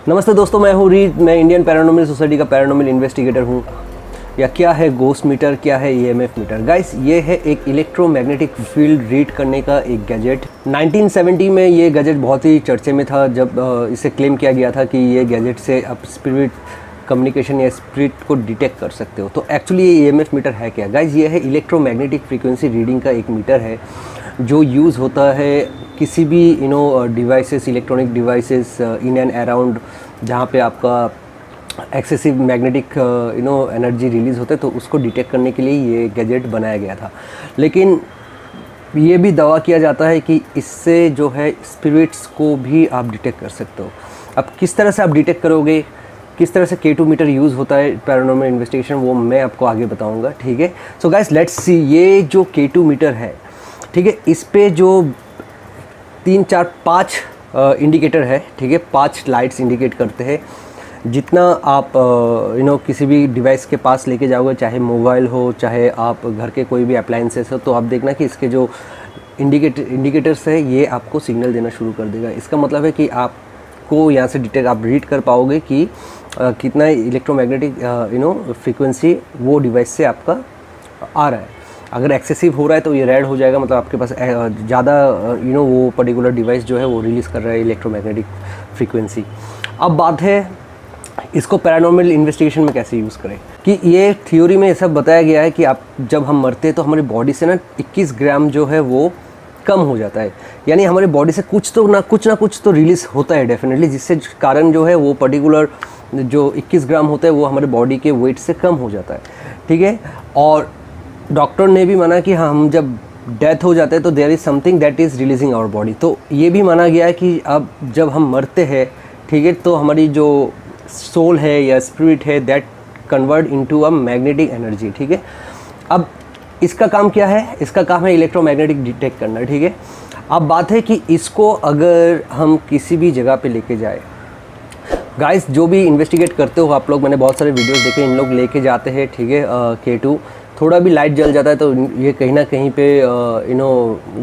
नमस्ते दोस्तों, मैं हूँ रीड। मैं इंडियन पैरानॉर्मल सोसाइटी का पैरानॉर्मल इन्वेस्टिगेटर हूँ। या क्या है घोस्ट मीटर, क्या है ईएमएफ मीटर? गाइस, ये है एक इलेक्ट्रोमैग्नेटिक फील्ड रीड करने का एक गैजेट। 1970 में ये गैजेट बहुत ही चर्चे में था, जब इसे क्लेम किया गया था कि ये गैजेट से आप स्पिरिट कम्युनिकेशन या स्पिरिट को डिटेक्ट कर सकते हो। तो एक्चुअली ये ईएमएफ मीटर है क्या? गाइस, ये है इलेक्ट्रोमैग्नेटिक फ्रीक्वेंसी रीडिंग का एक मीटर है जो यूज़ होता है किसी भी devices, electronic devices in and around जहाँ पे आपका एक्सेसिव मैग्नेटिक एनर्जी रिलीज़ होता है, तो उसको डिटेक्ट करने के लिए ये गैजेट बनाया गया था। लेकिन ये भी दावा किया जाता है कि इससे जो है स्पिरिट्स को भी आप डिटेक्ट कर सकते हो। अब किस तरह से आप डिटेक्ट करोगे, किस तरह से K2 मीटर यूज़ होता है पैरानॉर्मल इन्वेस्टिगेशन, वो मैं आपको आगे बताऊंगा। ठीक है, सो गाइस लेट्स सी। ये जो K2 मीटर है, ठीक है, इस पे जो 3, 4, 5 इंडिकेटर है, ठीक है, 5 लाइट्स इंडिकेट करते हैं। जितना आप किसी भी डिवाइस के पास लेके जाओगे, चाहे मोबाइल हो, चाहे आप घर के कोई भी अप्लायंसेस हो, तो आप देखना कि इसके जो इंडिकेटर्स है ये आपको सिग्नल देना शुरू कर देगा। इसका मतलब है कि आपको यहाँ से डिटेक्ट, आप रीड कर पाओगे कि कितना इलेक्ट्रोमैग्नेटिक फ्रीक्वेंसी वो डिवाइस से आपका आ रहा है। अगर एक्सेसिव हो रहा है तो ये रेड हो जाएगा, मतलब आपके पास ज़्यादा वो पर्टिकुलर डिवाइस जो है वो रिलीज़ कर रहा है इलेक्ट्रोमैग्नेटिक फ्रीक्वेंसी। अब बात है इसको पैरानॉर्मल इन्वेस्टिगेशन में कैसे यूज़ करें। कि ये थ्योरी में ऐसा बताया गया है कि आप जब हम मरते हैं तो हमारी बॉडी से ना 21 ग्राम जो है वो कम हो जाता है। यानी हमारी बॉडी से कुछ ना कुछ तो रिलीज़ होता है डेफिनेटली, जिससे कारण जो है वो पर्टिकुलर जो 21 ग्राम होता है वो हमारे बॉडी के वेट से कम हो जाता है। ठीक है, और डॉक्टर ने भी माना कि हम जब डेथ हो जाते हैं तो there is something that is releasing our body. तो ये भी माना गया है कि अब जब हम मरते हैं, ठीक है, तो हमारी जो सोल है या स्पिरिट है that convert into a magnetic energy. ठीक है, अब इसका काम क्या है? इसका काम है इलेक्ट्रोमैग्नेटिक डिटेक्ट करना। ठीक है, अब बात है कि इसको अगर हम किसी भी जगह पे लेके जाए, गाइस जो भी इन्वेस्टिगेट करते हो आप लोग, मैंने बहुत सारे वीडियोस देखे, इन लोग लेके जाते हैं, ठीक है, K2 थोड़ा भी लाइट जल जाता है तो ये कहीं ना कहीं पे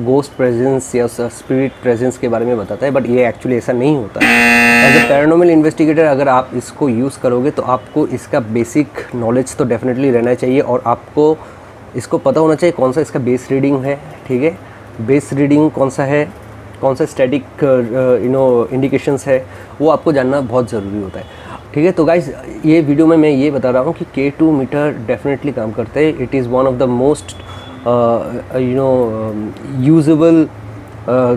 गोस्ट प्रेजेंस या स्पिरिट प्रेजेंस के बारे में बताता है, बट ये एक्चुअली ऐसा नहीं होता है। एज ए पैरानॉर्मल इन्वेस्टिगेटर अगर आप इसको यूज़ करोगे तो आपको इसका बेसिक नॉलेज तो डेफिनेटली रहना चाहिए, और आपको इसको पता होना चाहिए कौन सा इसका बेस रीडिंग है। ठीक है, बेस रीडिंग कौन सा है, कौन सा स्टैटिक इंडिकेशंस है, वो आपको जानना बहुत ज़रूरी होता है। ठीक है, तो गाइस ये वीडियो में मैं ये बता रहा हूँ कि K2 मीटर डेफिनेटली काम करते हैं। It is one of the most usable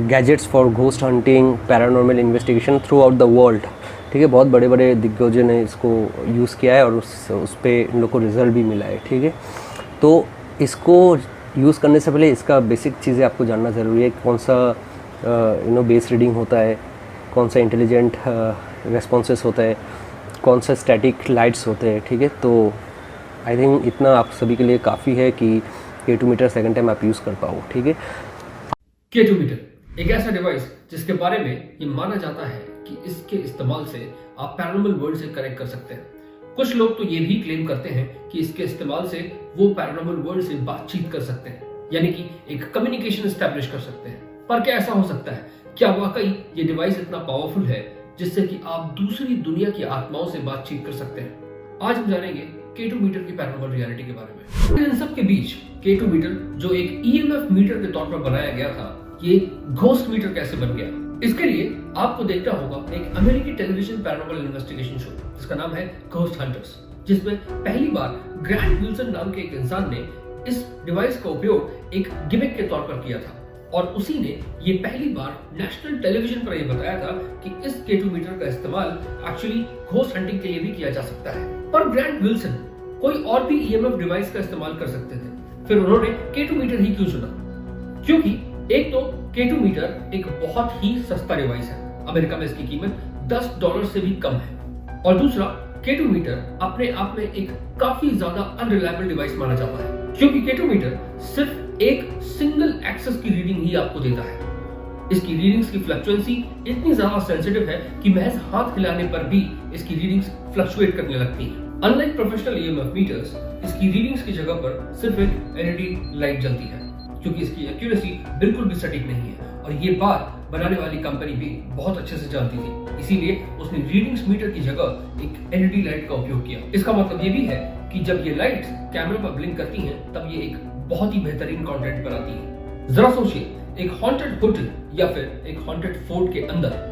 gadgets for ghost hunting, paranormal investigation through out the world. ठीक है, बहुत बड़े बड़े दिग्गजों ने इसको यूज़ किया है और उस पर इन लोग को रिजल्ट भी मिला है। ठीक है, तो इसको यूज़ करने से पहले इसका बेसिक चीज़ें आपको जानना ज़रूरी है। कौन सा बेस रीडिंग होता है, कौन सा इंटेलिजेंट रेस्पॉन्सेस होता है, कौन सा स्टैटिक लाइट्स होते हैं। ठीक है, तो आई थिंक इतना आप सभी के लिए काफ़ी है कि K2 मीटर सेकंड टाइम आप यूज़ कर पाओ। ठीक है, K2 मीटर एक ऐसा डिवाइस जिसके बारे में ये माना जाता है कि इसके इस्तेमाल से आप पैरानॉर्मल वर्ल्ड से कनेक्ट कर सकते हैं। कुछ लोग तो ये भी क्लेम करते हैं कि इसके इस्तेमाल से वो पैरानॉर्मल वर्ल्ड से बातचीत कर सकते हैं, यानी कि एक कम्युनिकेशन एस्टैब्लिश कर सकते हैं। पर क्या ऐसा हो सकता है? क्या वाकई ये डिवाइस इतना पावरफुल है जिससे कि आप दूसरी दुनिया की आत्माओं से बातचीत कर सकते हैं? आज हम जानेंगे K2 मीटर की पैरानॉर्मल रियलिटी के बारे में। इन सब के बीच K2 मीटर जो एक EMF मीटर के तौर पर बनाया गया था, ये घोस्ट मीटर कैसे बन गया? इसके लिए आपको देखना होगा एक अमेरिकी टेलीविजन पैरानॉर्मल इन्वेस्टिगेशन शो जिसका नाम है घोस्ट हंटर्स, जिसमें पहली बार ग्रांट विल्सन नाम के एक इंसान ने इस डिवाइस का उपयोग एक गिमिक के तौर पर किया था, और उसी ने ये पहली बार नेशनल टेलीविजन पर यह बताया था कि इस K2 मीटर का इस्तेमाल एक्चुअली घोस्ट हंटिंग के लिए भी किया जा सकता है। पर ग्रांट विल्सन कोई और भी EMF डिवाइस का इस्तेमाल कर सकते थे, फिर उन्होंने K2 मीटर ही क्यों चुना? क्योंकि एक तो K2 मीटर एक बहुत ही सस्ता डिवाइस है, अमेरिका में इसकी कीमत $10 से भी कम है, और दूसरा K2 मीटर अपने आप में एक काफी ज्यादा अनरिलायबल डिवाइस माना जाता है, क्योंकि K2 मीटर सिर्फ एक सिंगल एक्सेस की रीडिंग ही आपको देता है। इसकी रीडिंग्स की फ्लक्चुएंसी इतनी ज्यादा सेंसिटिव है कि महज हाथ हिलाने पर भी इसकी रीडिंग्स फ्लक्चुएट करने लगती हैं। अनलाइक प्रोफेशनल EMF मीटर्स, इसकी रीडिंग्स की जगह पर सिर्फ एक LED लाइट जलती है, क्योंकि इसकी एक्यूरेसी बिल्कुल भी सटीक नहीं है, और ये बात बनाने वाली कंपनी भी बहुत अच्छे से जानती थी, इसीलिए उसने रीडिंग्स मीटर की जगह एक एलईडी लाइट का उपयोग किया। इसका मतलब ये भी है कि जब ये लाइट्स कैमरा पर ब्लिंक करती हैं, तब ये एक बहुत ही बेहतरीन कंटेंट बनाती है। जरा सोचिए, एक हॉन्टेड होटल या फिर एक हॉन्टेड फोर्ट के अंदर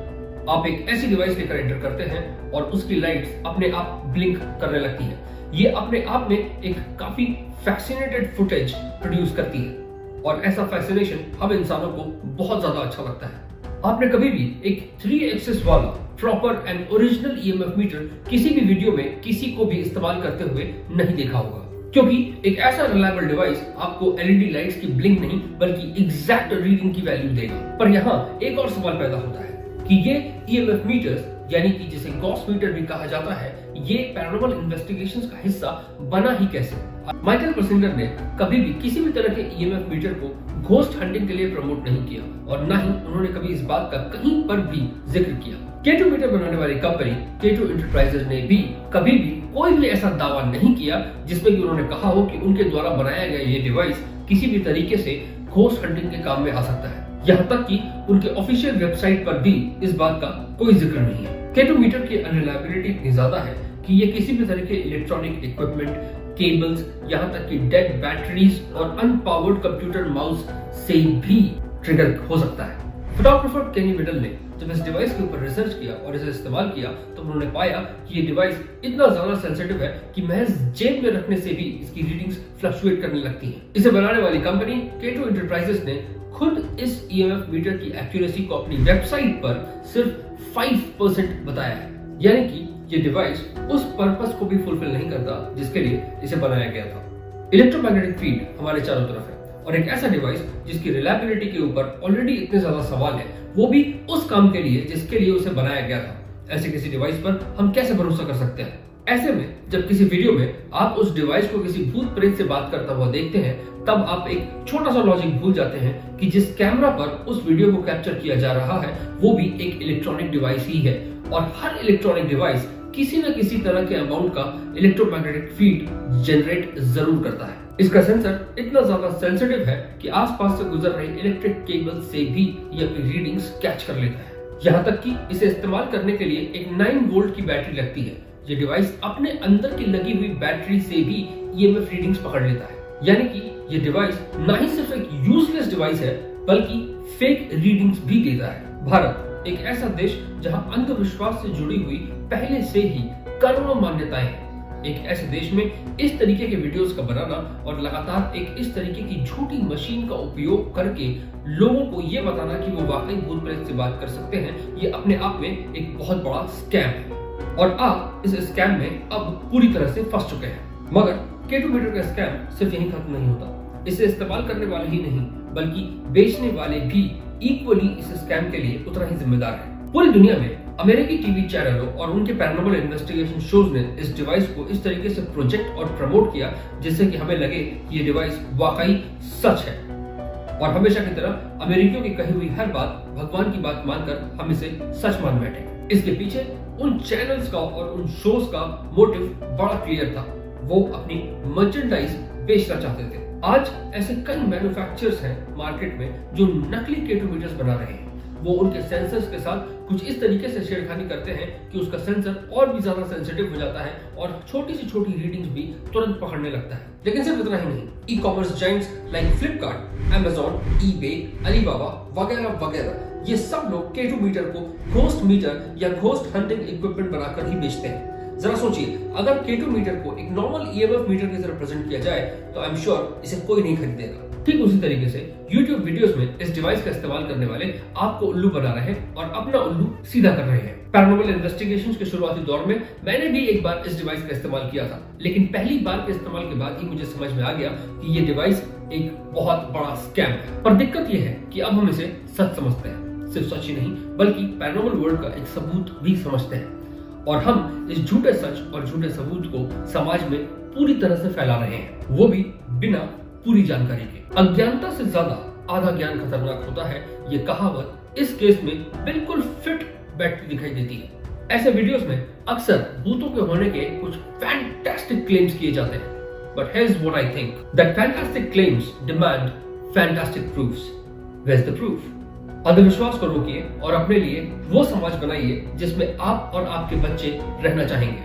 आप एक ऐसी डिवाइस लेकर एंटर करते हैं और उसकी लाइट्स अपने आप ब्लिंक करने लगती हैं। ये अपने आप में एक काफी फैसिनेटेड फुटेज प्रोड्यूस करती है और ऐसा फैसिनेशन हम इंसानों को बहुत ज्यादा अच्छा लगता है। आपने कभी भी एक 3 एक्सिस वाला proper and original EMF meter किसी भी वीडियो में किसी को भी इस्तेमाल करते हुए नहीं देखा होगा, क्योंकि एक ऐसा रिलायबल डिवाइस आपको एलईडी लाइट्स की ब्लिंक नहीं बल्कि एग्जैक्ट रीडिंग की वैल्यू देगा। पर यहाँ एक और सवाल पैदा होता है कि ये ईएमएफ मीटर्स, यानी कि जिसे गॉस मीटर भी कहा जाता है, ये पैरानॉर्मल इन्वेस्टिगेशंस का हिस्सा बना ही कैसे? माइकल पर्सिंगर ने कभी भी किसी भी तरह के ईएमएफ मीटर को घोस्ट हंटिंग के लिए प्रमोट नहीं किया और ना ही उन्होंने कभी इस बात का कहीं पर भी जिक्र किया। K2 मीटर बनाने वाली कंपनी K2 एंटरप्राइजेज ने भी कभी भी कोई भी ऐसा दावा नहीं किया जिसमें कि उन्होंने कहा हो कि उनके द्वारा बनाया गया ये डिवाइस किसी भी तरीके से घोस्ट हंटिंग के काम में आ सकता है। यहाँ तक कि उनके ऑफिशियल वेबसाइट पर भी इस बात का कोई जिक्र नहीं है। K2 मीटर की अनरिलायबिलिटी इतनी ज्यादा है कि ये किसी भी तरह के इलेक्ट्रॉनिक इक्विपमेंट, केबल्स, यहाँ तक कि डेड बैटरीज और अनपावर्ड कंप्यूटर माउस से भी ट्रिगर हो सकता है। फोटोग्राफर केनी मिडल ने जब इस डिवाइस के ऊपर रिसर्च किया और इसे इस्तेमाल किया तो उन्होंने पाया कि ये डिवाइस इतना ज्यादा सेंसिटिव है कि महज जेब में रखने से भी इसकी रीडिंग्स फ्लक्चुएट करने लगती हैं। इसे बनाने वाली कंपनी K2 एंटरप्राइजेज ने खुद इस ईएमएफ मीटर की एक्यूरेसी को अपनी वेबसाइट पर सिर्फ 5% बताया है, यानी कि ये डिवाइस उस पर्पस को भी फुलफिल नहीं करता जिसके लिए इसे बनाया गया था। इलेक्ट्रोमैग्नेटिक फील्ड हमारे चारों तरफ है और एक ऐसा डिवाइस जिसकी रिलायबिलिटी के ऊपर ऑलरेडी इतने ज्यादा सवाल है, वो भी उस काम के लिए जिसके लिए उसे बनाया गया था, ऐसे किसी डिवाइस पर हम कैसे भरोसा कर सकते हैं? ऐसे में जब किसी वीडियो में आप उस डिवाइस को किसी भूत प्रेत से बात करता हुआ देखते हैं, तब आप एक छोटा सा लॉजिक भूल जाते हैं कि जिस कैमरा पर उस वीडियो को कैप्चर किया जा रहा है वो भी एक इलेक्ट्रॉनिक डिवाइस ही है और हर इलेक्ट्रॉनिक डिवाइस किसी न किसी तरह के अमाउंट का इलेक्ट्रोमैग्नेटिक फील्ड जनरेट जरूर करता है। इसका सेंसर इतना ज्यादा सेंसिटिव है कि आसपास से गुजर रही इलेक्ट्रिक केबल से भी ये अपनी रीडिंग्स कैच कर लेता है। यहाँ तक कि इसे इस्तेमाल करने के लिए एक 9 वोल्ट की बैटरी लगती है। ये डिवाइस अपने अंदर की लगी हुई बैटरी से भी ईएमएफ रीडिंग्स पकड़ लेता है, यानी कि ये डिवाइस न ही सिर्फ एक यूजलेस डिवाइस है बल्कि फेक रीडिंग्स भी देता है। भारत एक ऐसा देश जहां अंधविश्वास से जुड़ी हुई पहले से ही करोड़ों मान्यताएं हैं। एक ऐसे देश में इस तरीके के वीडियोस का बनाना और लगातार एक इस तरीके की झूठी मशीन का उपयोग करके लोगों को ये बताना कि वो वाकई भूत प्रेत से बात कर सकते हैं, ये अपने आप में एक बहुत बड़ा स्कैम है और आप इस स्कैम में अब पूरी तरह से फंस चुके हैं। मगर K2 मीटर का स्कैम सिर्फ यहीं खत्म नहीं होता। इसे इस्तेमाल करने वाले ही नहीं बल्कि बेचने वाले भी इक्वली इस स्कैम के लिए उतना ही जिम्मेदार है। पूरी दुनिया में अमेरिकी टीवी चैनलों और उनके पैरानॉर्मल इन्वेस्टिगेशन शोज ने इस डिवाइस को इस तरीके से प्रोजेक्ट और प्रमोट किया जिससे कि हमें लगे कि ये डिवाइस वाकई सच है और हमेशा की तरह अमेरिकियों की कही हुई हर बात भगवान की बात मानकर हम इसे सच मान बैठे। इसके पीछे उन चैनल्स का और उन शोज का मोटिव बड़ा क्लियर था, वो अपनी मर्चेंडाइज बेचना चाहते थे। आज ऐसे कई मैन्युफैक्चरर्स हैं मार्केट में जो नकली K2 मीटर्स बना रहे हैं। वो उनके सेंसर्स के साथ कुछ इस तरीके से छेड़खानी करते हैं कि उसका सेंसर और भी ज्यादा सेंसिटिव हो जाता है और छोटी सी छोटी रीडिंग्स भी तुरंत पकड़ने लगता है। लेकिन सिर्फ इतना ही नहीं, e commerce giants like Flipkart, Amazon, eBay, Alibaba वगैरह वगैरह ये सब लोग K2 मीटर को घोस्ट मीटर या घोस्ट हंटिंग इक्विपमेंट बनाकर ही बेचते हैं। जरा सोचिए, अगर K2 मीटर को एक नॉर्मल ईएमएफ मीटर की तरह प्रेजेंट किया जाए तो आई एम श्योर इसे कोई नहीं खरीदेगा। ठीक उसी तरीके से YouTube वीडियोस में इस डिवाइस का इस्तेमाल करने वाले आपको उल्लू बना रहे हैं और अपना उल्लू सीधा कर रहे हैं। पैरानॉर्मल इन्वेस्टिगेशंस के शुरुआती दौर में मैंने भी एक बार इस डिवाइस का इस्तेमाल किया था, लेकिन पहली बार के इस्तेमाल के बाद ही मुझे समझ में आ गया कि ये डिवाइस एक बहुत बड़ा स्कैम है। पर दिक्कत यह है कि अब हम इसे सच समझते हैं, सिर्फ सच ही नहीं बल्कि पैरानॉर्मल वर्ल्ड का एक सबूत भी समझते हैं और हम इस झूठे सच और झूठे सबूत को समाज में पूरी तरह से फैला रहे हैं, वो भी बिना पूरी जानकारी के। अज्ञानता से ज्यादा आधा ज्ञान खतरनाक होता है, ये कहावत इस केस में बिल्कुल फिट बैठती दिखाई देती है। ऐसे वीडियोस में अक्सर भूतों के होने के कुछ फैंटास्टिक क्लेम्स किए जाते हैं, but here's what I think, that fantastic claims demand fantastic proofs. Where is the proof? अंधविश्वास को रोकिए और अपने लिए वो समाज बनाइए जिसमें आप और आपके बच्चे रहना चाहेंगे।